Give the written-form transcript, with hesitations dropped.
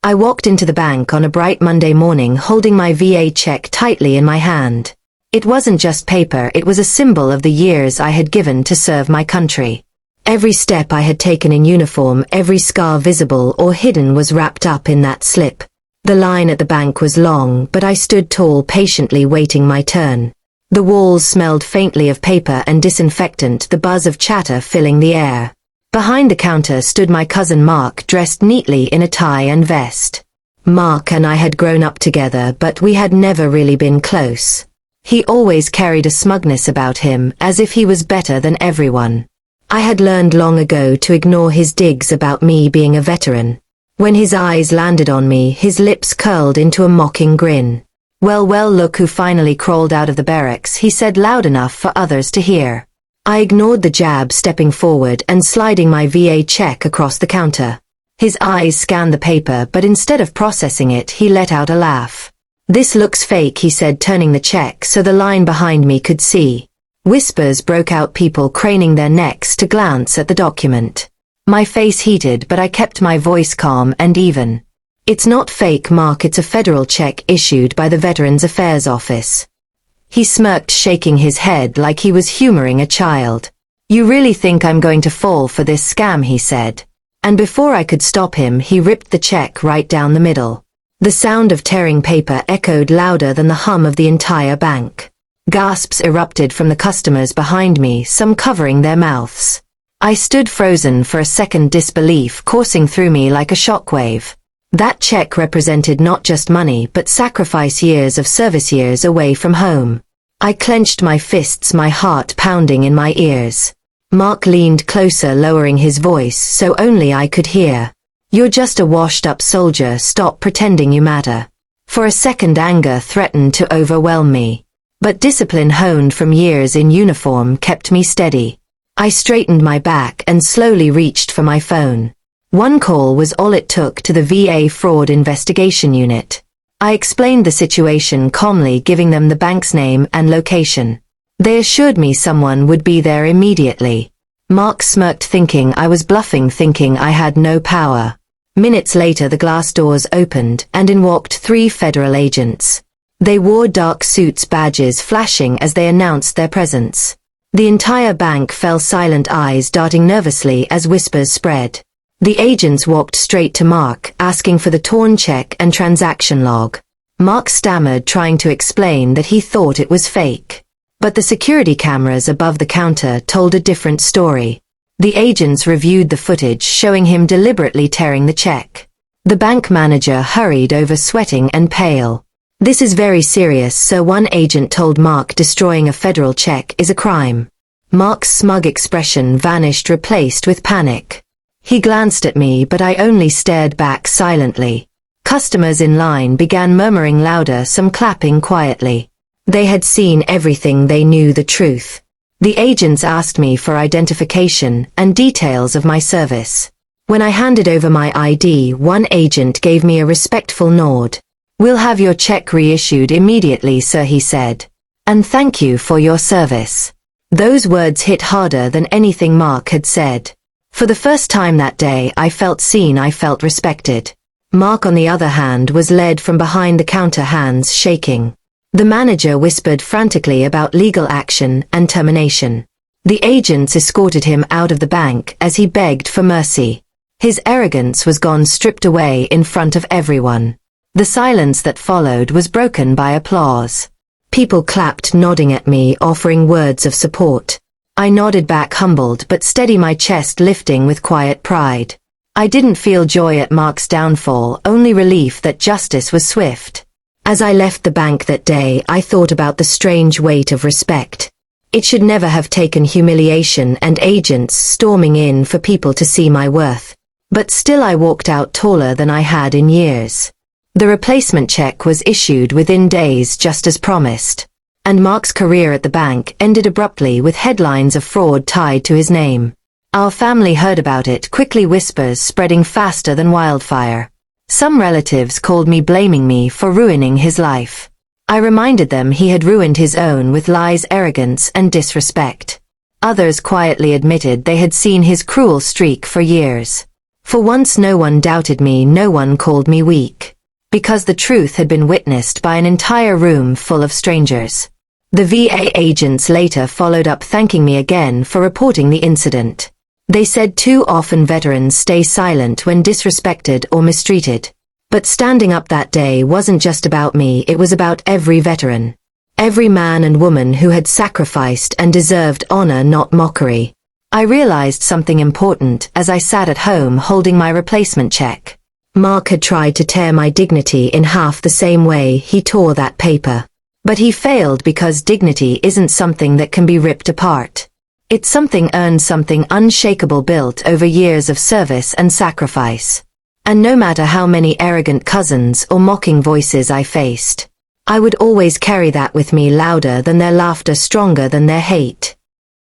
I walked into the bank on a bright Monday morning holding my VA check tightly in my hand. It wasn't just paper, it was a symbol of the years I had given to serve my country. Every step I had taken in uniform, every scar visible or hidden was wrapped up in that slip. The line at the bank was long, but I stood tall, patiently waiting my turn. The walls smelled faintly of paper and disinfectant, the buzz of chatter filling the air. Behind the counter stood my cousin Mark, dressed neatly in a tie and vest. Mark and I had grown up together, but we had never really been close. He always carried a smugness about him, as if he was better than everyone. I had learned long ago to ignore his digs about me being a veteran. When his eyes landed on me, his lips curled into a mocking grin. "Well, look who finally crawled out of the barracks," he said loud enough for others to hear. I ignored the jab, stepping forward and sliding my VA check across the counter. His eyes scanned the paper, but instead of processing it, he let out a laugh. "This looks fake," he said, turning the check so the line behind me could see. Whispers broke out, people craning their necks to glance at the document. My face heated, but I kept my voice calm and even. "It's not fake, Mark, it's a federal check issued by the Veterans Affairs Office." He smirked, shaking his head like he was humoring a child. "You really think I'm going to fall for this scam?" he said. And before I could stop him, he ripped the check right down the middle. The sound of tearing paper echoed louder than the hum of the entire bank. Gasps erupted from the customers behind me, some covering their mouths. I stood frozen for a second, disbelief coursing through me like a shockwave. That check represented not just money but sacrifice, years of service, years away from home. I clenched my fists, my heart pounding in my ears. Mark leaned closer, lowering his voice so only I could hear. "You're just a washed-up soldier, stop pretending you matter." For a second, anger threatened to overwhelm me. But discipline honed from years in uniform kept me steady. I straightened my back and slowly reached for my phone. One call was all it took to the VA Fraud Investigation Unit. I explained the situation calmly, giving them the bank's name and location. They assured me someone would be there immediately. Mark smirked, thinking I was bluffing, thinking I had no power. Minutes later, the glass doors opened, and in walked 3 federal agents. They wore dark suits, badges flashing as they announced their presence. The entire bank fell silent, eyes darting nervously as whispers spread. The agents walked straight to Mark, asking for the torn check and transaction log. Mark stammered, trying to explain that he thought it was fake. But the security cameras above the counter told a different story. The agents reviewed the footage, showing him deliberately tearing the check. The bank manager hurried over, sweating and pale. "This is very serious, sir," one agent told Mark. "Destroying a federal check is a crime." Mark's smug expression vanished, replaced with panic. He glanced at me, but I only stared back silently. Customers in line began murmuring louder, some clapping quietly. They had seen everything, they knew the truth. The agents asked me for identification and details of my service. When I handed over my ID, one agent gave me a respectful nod. "We'll have your check reissued immediately, sir," he said. "And thank you for your service." Those words hit harder than anything Mark had said. For the first time that day, I felt seen, I felt respected. Mark, on the other hand, was led from behind the counter, hands shaking. The manager whispered frantically about legal action and termination. The agents escorted him out of the bank as he begged for mercy. His arrogance was gone, stripped away in front of everyone. The silence that followed was broken by applause. People clapped, nodding at me, offering words of support. I nodded back, humbled but steady, my chest lifting with quiet pride. I didn't feel joy at Mark's downfall, only relief that justice was swift. As I left the bank that day, I thought about the strange weight of respect. It should never have taken humiliation and agents storming in for people to see my worth. But still, I walked out taller than I had in years. The replacement check was issued within days, just as promised. And Mark's career at the bank ended abruptly, with headlines of fraud tied to his name. Our family heard about it quickly, whispers spreading faster than wildfire. Some relatives called me, blaming me for ruining his life. I reminded them he had ruined his own with lies, arrogance, and disrespect. Others quietly admitted they had seen his cruel streak for years. For once no one doubted me, no one called me weak. Because the truth had been witnessed by an entire room full of strangers. The VA agents later followed up thanking me again for reporting the incident. They said too often veterans stay silent when disrespected or mistreated. But standing up that day wasn't just about me, it was about every veteran. Every man and woman who had sacrificed and deserved honor, not mockery. I realized something important as I sat at home holding my replacement check. Mark had tried to tear my dignity in half the same way he tore that paper. But he failed because dignity isn't something that can be ripped apart. It's something earned, something unshakable built over years of service and sacrifice. And no matter how many arrogant cousins or mocking voices I faced, I would always carry that with me, louder than their laughter, stronger than their hate.